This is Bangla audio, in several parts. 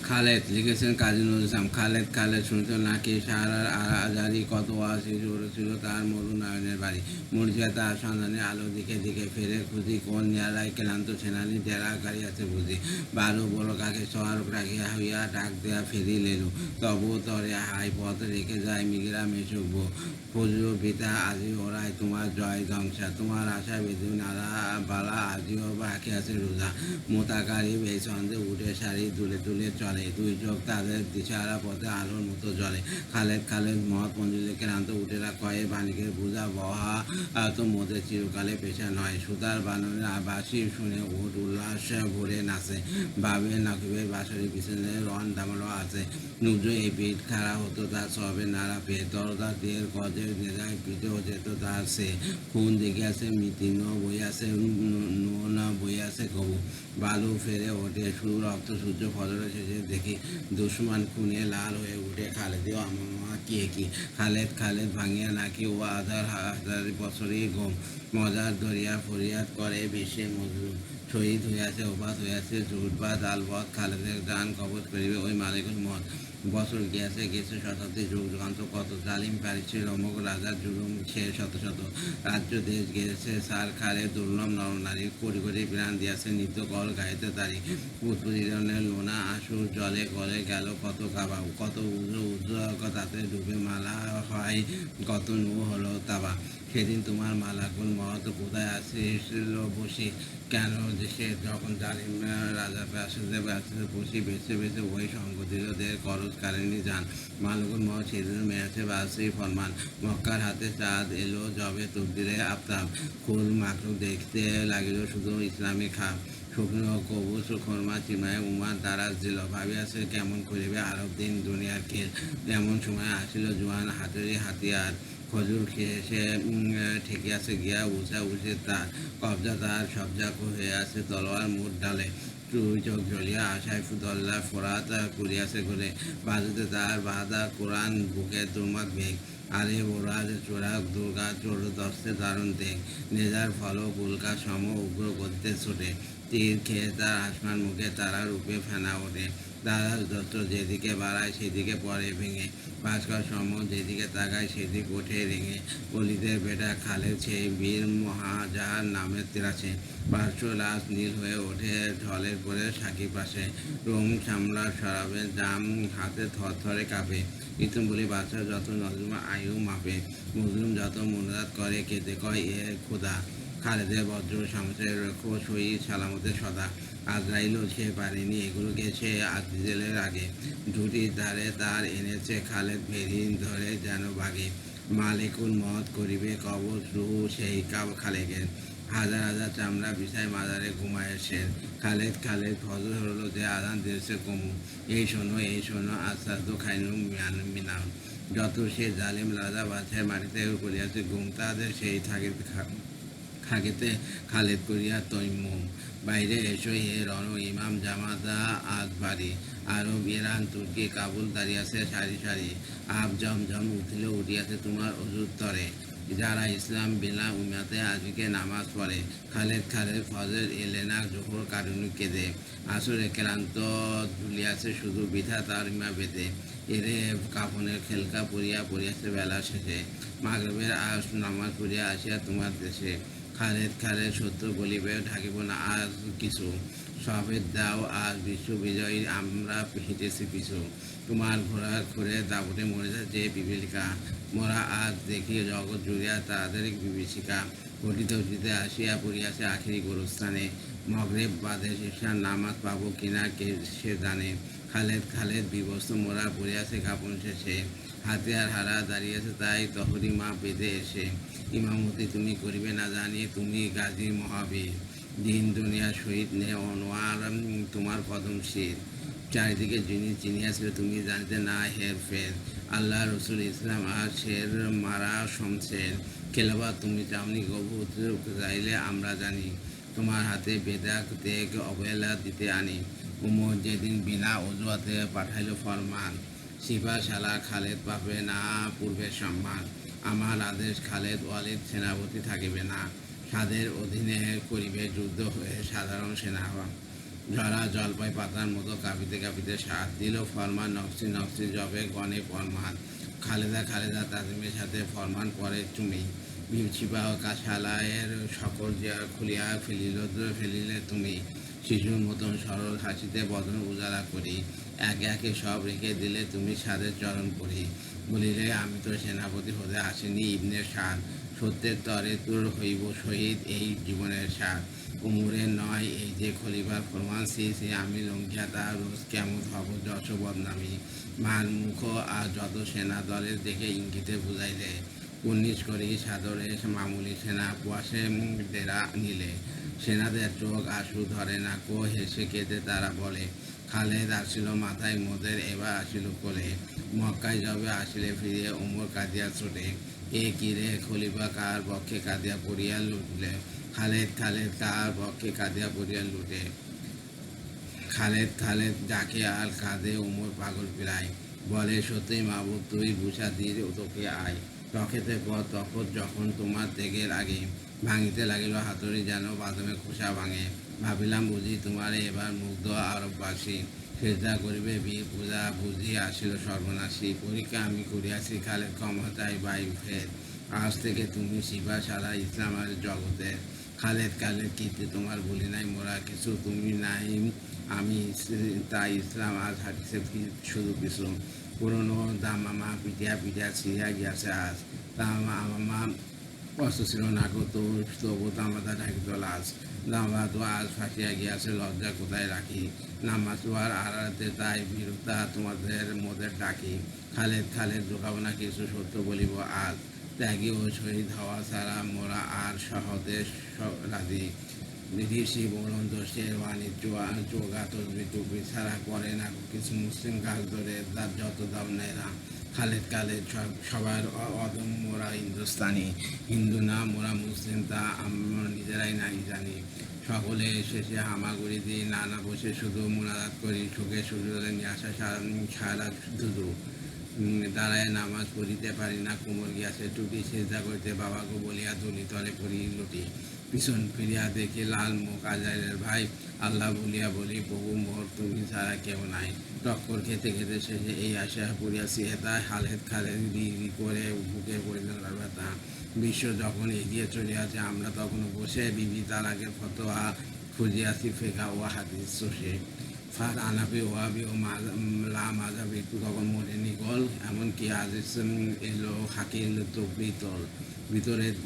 খালেদ লিখেছেন কাজী নজরুল ইসলাম। খালেদ খালেদ শুনছ নাকি সারার আজারি কত ওয়াসি ছিল তার মরুনায়নের বাড়ি। মরিচা তার সন্ধানে আলো দিকে দিকে ফেরে খুঁজি কোন নিয়ারায় ক্লান্ত সেনানি ডেরা আছে বুঝি। বারো বড় কাকে সহারক রাখিয়া হইয়া ডাক দেয়া ফেরি লেলু। তবু তরে হাই পথ রেখে যায় মিগিরা মেশুকব। ফজলু পিতা আজি ওরাই তোমার জয় ধ্বংসা। তোমার আশা বেদু নারা বালা আজিও বাকি আছে রোজা। মোতাকারি এই ছন্দে উঠে সারি তুলে তুলে চলে। দুই চোখ তাদের দিশাহারা পথে আলোর মতো জ্বলে। খালেদ খালেদ মহৎ মঞ্জিলে ক্লান্ত উঠেরা কয়ে বাণিকের বোঝা বহা তো মোদের চিরকালে পেশা নয়। সুতার বানরের বাঁশি শুনে উঠ উল্লাস ভরে নাচে। বাবে নাকিবের বাঁশারির পিছনে রন দামালো আছে। নুজ এই পিঠ খাড়া হতো তার সবে নাড়া পেয়ে। তরদা দিয়ে কজে নেজায় পিঠে যেত তার সে। খুন দেখিয়াছে মিতিন্ন বইয়াছে নোনা বইয়াছে কবু। বালু ফেরে ওঠে শুরু রক্ত সূর্য ফজরের শেষে দেখি দুশ্মন খুনে লাল হয়ে উঠে খালেদিও আমা কে কি। খালেদ খালেদ ভাঙিয়া নাকি ও আধার হাজার বছরই ঘুম। মজার দরিয়া ফরিয়াদ করে বিশ্বে মজলুম। শহীদ হইয়াছে ওপাস হইয়াছে জুটবাদ আলবত। খালেদের গান কবচ করিবে ওই মালিকুল মত। বছর গিয়াছে গেছে শতাব্দী যুগ যুগান্ত কত। জালিম পারিছে রমক রাজার জুলুম সে শত শত। রাজ্য দেশ গেছে সার খারে দুর্লভ নরনারী। কোটি কোটি প্রাণ দিয়াছে নিত্য কল গাইতে তারি। উৎপীড়নের লোনা আশুর জলে গলে গেল কত কাবা। কত উজ্জ্বল তাতে ডুবে মালা হয় কত নু হলো তাবা। সেদিন তোমার মালাকুল মহৎ কোথায় আসিল বসি। কেন দেশে যখন জালিম রাজা প্রাসাদে বসি বেছে বেছে ওই সংগঠিতদের করজ কারেনি যান। মালাকুল মহৎ সেদিন মেয়াছে বাসি ফরমান। মক্কার হাতে চাঁদ এলো জবে তকদিরে আফতাব। ফুল মাকড় দেখতে লাগিল শুধু ইসলামী খাপ। শুকনো কবুচ খরমা চিমায় উমার দারাজ দিল। ভাবিয়াছে কেমন করিবে আরব দিন দুনিয়ার খেল। এমন সময় আসিল জোয়ান হাতেরই হাতিয়ার। খজুর খেয়ে সে ঠেকিয়াছে গিয়া উষা উষে তার। কবজা তার সবজা হয়ে আছে তলোয়ার মুঠ ডালে। চোখ জ্বলিয়া আশায় ফুদল্লা ফোরাত করিয়াছে ঘুরে। বাজুতে তার বাধা কোরআন বুকে দুর্মাক বেগ। আরে ওরা চোরা দুর্গা চোর দশে দারুণ দেখ। নেজার ফলক উল্কা সম উগ্র গতিতে ছোটে। তীর খেয়ে তার আসমান মুখে তারা রূপে ফেনা ওঠে। তারা দত্ত যেদিকে বাড়ায় সেদিকে পরে ভেঙে। ভাস্কর সম যেদিকে তাকায় সেদিক ওঠে রেঙে। অলিদের বেটা খালেদ সেই বীর মহাজাহার নামের তিরাছে। পার্শ্ব লাশ নীল হয়ে ওঠে ঢলের পরে সাকিব পাশে। রোম সামলার শরাবের জাম হাতে থরথরে কাঁপে। ইতুম বলি বাচ্চা যত নজরুম আয়ু মাপে। মজলুম যত মনোজাত করে কেঁদে কয় এ খোদা। খালেদের বজ্র শামসের রেখো শহীদ সালামতে সদা। আজরাইলও সে পারেনি এগুলোকে সে আজিজেলের আগে। ঝুটির ধারে তার এনেছে খালেদ ভেরি ধরে যেন বাগে। মালিকুল মত করিবে কবচ রুহু সেই খালেকের। হাজার হাজার চামড়া বিছায় মাজারে ঘুমায় সে। খালেদ খালেদ ফজর হলো যে আদান দিয়েছে কমু। এই শোনো আস্তাদ খাইনু মিনাম। যত সে জালিম রাজা বাছায় মাটিতে করিয়াছে ঘুম তাদের সেই থাকে খাগেতে খালেদ করিয়া তৈমুম। বাইরে এসো হে রণ ইমাম জামাতা আজ বাড়ি। আরব ইরান তুর্কি কাবুল দাঁড়িয়েছে সারি সারি। আব জমজম উঠিলে উঠিয়াছে তোমার অজুর তরে। যারা ইসলাম বিনা উমাতে আজকে নামাজ পড়ে। খালেদ খালেদ ফজর এলে না জোহর কারুনি কেঁদে। আসরে ক্লান্ত ঝুলিয়াছে শুধু বিধা তার ইমা বেঁধে। এরে কাফনের খেলকা পড়িয়াছে বেলা শেষে। মাগরিবের নামাজ পড়িয়া আসিয়া তোমার দেশে। খালেদ খালেদ সত্য বলিবে ঢাকিব না আজ কিছু। সবের দাও আজ বিশ্ব বিজয়ী আমরা হেঁটেছি পিছু। তোমার ঘোড়া ঘুরে দাপটে মরেছে যে বিভীষিকা। মোরা আজ দেখি জগৎ জুড়িয়া তাদের বিভীষিকা। ঘটিত অতীতে আসিয়া পড়িয়াছে আখিরি গোরস্থানে। মগরেব বাদে শেষার নামাজ পাবো কিনা কে সে জানে। খালেদ খালেদ বিবস্ত মোরা পড়িয়াছে কাপন শেষে। হাতিয়ার হারা দাঁড়িয়েছে তাই তহরি মা বেঁধে এসে। ইমামতি তুমি করিবে না জানি তুমি গাজী মহাবীর। দিন দুনিয়া শহীদ নে অনোয়ার তোমার কদম শীর। চারিদিকে যিনি চিনিয়াছিল তুমি জানিতে না হের ফের। আল্লাহ রসুল ইসলাম আর শের মারা শমশের। খেলাবা তুমি চাওনি গভু চাইলে আমরা জানি। তোমার হাতে বেদাক দেখ অবহেলা দিতে আনি। উমর যেদিন বিনা অজুহাতে পাঠাইল ফরমান। সিপা শালা খালেদ পাবে না পূর্বের সম্মান। আমার আদেশ খালেদ ওয়ালিদ সেনাপতি থাকিবে না। সাদের অধীনে করিবে যুদ্ধ হয়ে সাধারণ সেনা। ঝরা জলপাই পাতার মতো কাঁপিতে কাঁপিতে সাথ দিল ফরমান নকশি নকশি জবে গণে ফরমান। খালেদা তাজিমের সাথে ফরমান পরে তুমি ছিপা কাশালায়ের সকল জিয়া খুলিয়া ফেলিলে তুমি শিশুর মতন সরল হাসিতে বদন উজালা করি একে একে সব রেখে দিলে তুমি সাদের চরণ করি বলিলে আমি তো সেনাপতি হতে আসিনি ইবনে সাদ সত্যের তরে তোর হইব শহীদ এই জীবনের সাথ উমরের নয় এই যে খলিফার ফরমান সে আমি লঙ্ঘিয়া তার রোজ কেমন হব যশ বদনামী মান মুখ আর যত সেনা দলের দেখে ইঙ্গিতে বুঝাইলে 19 করি সাদরে মামুলি সেনা কুয়াশে ডেরা নিলে সেনাদের চোখ আশু ধরে না কো হেসে কেঁদে তারা বলে খালেদ আসিল মাথায় মোদের এবার আসিল কোলে মক্কায় যবে আসিলে ফিরিয়ে ওমর কাঁদিয়া ছোটে এ কিরে খলিফা কার পক্ষে কাঁদিয়া পড়িয়া লুটলে খালেদ কার পক্ষে কাঁদিয়া পড়িয়া লুটে খালেদ যাকে আর কাঁদে ওমর পাগল প্রায় বলে সত্যি মাহবুব তুই ভূষা দিয়ে তোকে আয় টকেতে পর তখন যখন তোমার থেকে লাগে ভাঙিতে লাগিল হাতুড়ি যেন বাদমে খোসা ভাঙে ভাবিলাম বুঝি তোমারে এবার মুগ্ধ আরববাসী সেজদা করিবে বীর পূজা বুঝি আসিল সর্বনাশী পরীক্ষা আমি করিয়াছি খালেদ ক্ষমতায় বাই ফের আজ থেকে তুমি শিবা সারা ইসলাম আর জগতের খালেদ কীর্তি তোমার বলি নাই মোরা কিছু তুমি নাই আমি তাই ইসলাম আজ হাঁটিছে শুধু কিছু পুরনো দামামা পিটিয়া ছিঁড়িয়া গিয়াছে আজ দামামা অস্ত্র ছিল না গো তবু দামাদা ঢাকিত লাশ দামা তো আজ ফাঁসিয়া গিয়াছে লজ্জা কোথায় রাখি নামাজ আর আড়াতে তাই বিরুদ্ধা তোমাদের মোদের ডাকি খালেদ ঢোকাবো না কিছু সত্য বলিব আজ ত্যাগী ও শহীদ হওয়া ছাড়া মোরা আর সহদেশ রাজি বিদেশি বরণ দোষের বাণিজ্য যোগা তসবি টুপি ছাড়া করে না কিছু মুসলিম গাছ ধরে তার যত দাম নেয়রা খালেদ সবার অদম মোরা হিন্দুস্তানি হিন্দু না মোরা মুসলিম তা আমরা নিজেরাই নাই জানি সকলে শেষে হামাগুড়ি দিয়ে নানা বসে শুধু মোনাজাত করি সুখে সুযোগে নিয়ে আসা সারা শুধু দাঁড়ায় নামাজ পড়িতে পারি না কোমর গিয়াছে টুটি সেজদা করিতে বাবাকে বলিয়া তুলি তলে পড়ি লুটি পিছন ফিরিয়া দেখি লাল মুখ আজাইরের ভাই আল্লাহ বলিয়া বলি বহু মোহর তুমি ছাড়া কেউ নাই টক্কর খেতে শেষে এই আশা পড়িয়াছি হেতা খালেদ করে বুকে পড়িল ব্যথা বিশ্ব যখন এগিয়ে চলিয়াছে আমরা তখন বসে বিবি তালাকের ফতোয়া খুঁজিয়াছি ফেকা ও হাদিস চষে ফার আনাবি ওয়াবি ও মাজাবি তখন মরে নিকল এমনকি আজ এলো হাকিল তল ভিতরের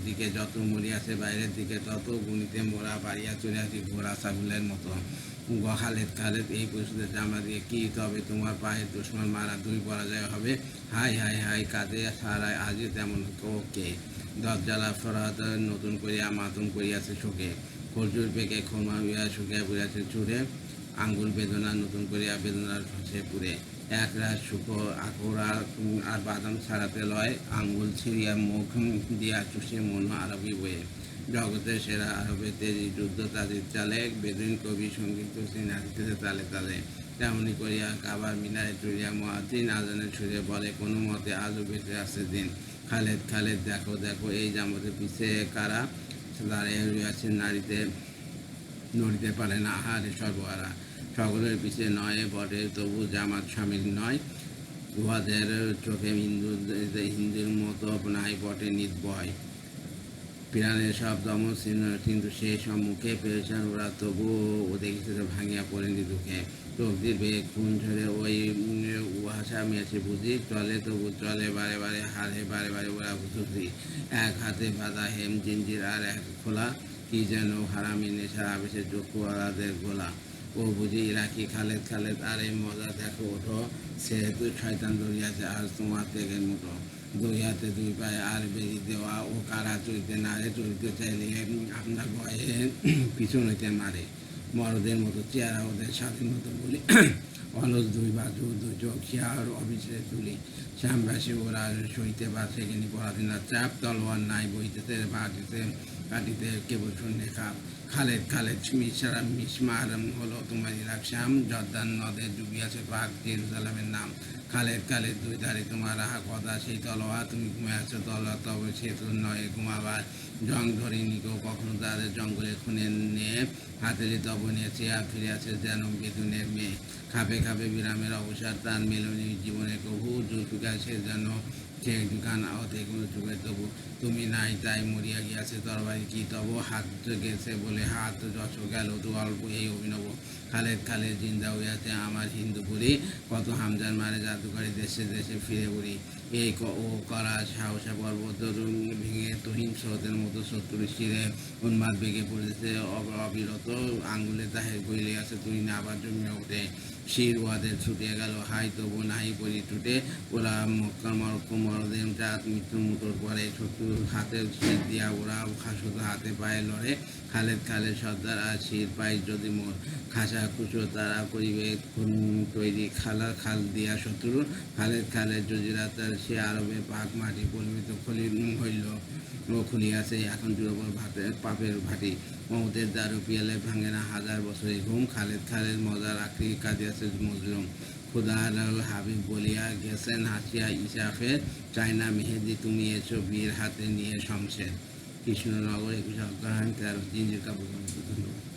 দিকে যত মরিয়াছে বাইরের দিকে তত গুণিতে মোরা বাড়িয়া চলিয়াছি ঘোড়া ছাগলের মতো খালেদ এই পরিস্থিতিতে জামা দিয়ে কি তবে তোমার পায়ে দুশ্মন মারা 2 পরাজয় হবে হাই কাঁদে সারায় আজই তেমন ওকে দরজালা ফরাত নতুন করিয়া মাতুম করিয়াছে শোকে খরচুর পেকে খোমা হইয়া শুকিয়া পড়িয়াছে চুড়ে আঙ্গুল বেদনা নতুন করিয়া বেদনার ফাঁসে পুরে এক রাত সুখ আকোড়া আর বাদাম ছাড়াতে লয় আঙ্গুল ছিঁড়িয়া মুখ দিয়া চুষে মন আরবি বয়ে জগতের সেরা আরবে তেজি যুদ্ধ তাদের চালে বেদুইন কবি সঙ্গীত নাচিতেছে তালে তেমনি করিয়া কাবার মিনারে চড়িয়া মহাজিন আজানের সুরে বলে কোনো মতে আজও বেঁচে আসছে দিন খালেদ দেখো এই জামতে পিছে কারা দাঁড়িয়ে রইয়াছে নারীতে নড়িতে পারে না আহারে সর্বহারা সকলের পিছিয়ে নয় বটে তবু জামাত সামিল নয় উহাদের চোখে হিন্দুর মতো নাই বটে নির্ভয় প্রাণের সব দম কিন্তু সে সম্মুখে পেরেছেন ওরা তবুও ও দেখেছে ভাঙিয়া পড়েনি দুঃখে তকদির বেয়ে খুন ঝরে ওই উহাসা মেয়েছে বুঝি চলে তবু চলে বারে বারে ওরা বুঝি এক হাতে বাঁধা হেম জিঞ্জির আর এক খোলা কি যেন হারামি নেশার আবেশে চক্ষুওয়ালাদের গোলা ও বুঝি রাখি খালেদ আর এই মজা দেখো ওঠো সেহেতু শয়তান দৌড়িয়াছে আজ তোমার থেকে মুঠো 2 হাতে 2 পায়ে আর বেরিয়ে দেওয়া ও কারা চলতে নারে চলতে চাইলে আপনার ভয়ে পিছন হইতে মারে মরদের মতো চেহারা ওদের স্বাধীন মতো বলি অলস 2 বাজু 2 চোখ আর অবিশ্বাসে তুলি শ্যামবাসী ওরা সইতে পারছে কিনি পরাধীনার চাপ তলোয়ার নাই বইতেছে কাটিতে কেবল শূন্য খাপ খালেদ খালেদ মিসমার হলো তোমার ইরাক শাম, জর্দান নদে ডুবিয়াছে পাক জেরুজালেমের নাম। খালেদ খালেদ দুই ধারে তোমার রাহা কথা সেই তলোয়ার, তুমি ঘুমে আছো তলোয়ার তবে সে তো নয় ঘুমাবার। জং ধরিনি কেউ কখনো তাদের জঙ্গলে খুনে নিয়ে, হাতেরই তব নিয়ে চেয়া ফিরে আছে যেন বেদুনের মেয়ে। খাপে খাপে বিরামের অবসর তার মেলনী জীবনে কবু জুলফিকা সে যেন সে গান আহতে কোনো যুগের তবু। তুমি নাই তাই মরিয়া গিয়াছে তরবারি কি তব, হাত গেছে বলে হাত যশ গেল তো অল্প এই অভিনব। খালেদ খালেদ জিন্দা হইয়াছে আমার হিন্দুপুরি, কত হামজার মারে জাদুকারী দেশে দেশে ফিরে পড়ি। এই ও করা সাহসা পর্বত ভেঙে তুহিন স্রোতের মতো শত্রুর শিরে উন্মাদ বেগে পড়েছে অবিরত, আঙ্গুলে তাহে গইলে আছে তুই না আবার জমিয়ে ওঠে। শির ওয়াদের ছুটিয়ে গেল হাই তবু নাহি পরি টুটে, ওরা মরদেম রাত মৃত্যুর মুঠোর পরে শত্রুর হাতের শির দিয়া ওরা শুধু হাতে পায়ে লড়ে। খালেদ খালেদ সর্দার আর শির পাই যদি মোর, খাসা খুচো তারা করিবে তৈরি খালা খাল দিয়া শত্রুর। খালেদ খালেদ জজিরাতার সে আরবে পাক মাটি পরিমিত হইল ও খুলিয়াছে এখন দুর্বল পাপের ভাটি। মমতের দারু পিয়ালে ভাঙে না হাজার বছরের ঘুম, খালেদ খালেদ মজার আখরি কাঁদিয়াছে মজলুম। খুদা হাবিব বলিয়া গেছেন হাসিয়া ইসাফের, চায়না মেহেদি তুমি এসো বীর হাতে নিয়ে শমশের। কৃষ্ণনগর 21 অগ্রহায়ণ 13 জিঞ্জির কাপড়। ধন্যবাদ।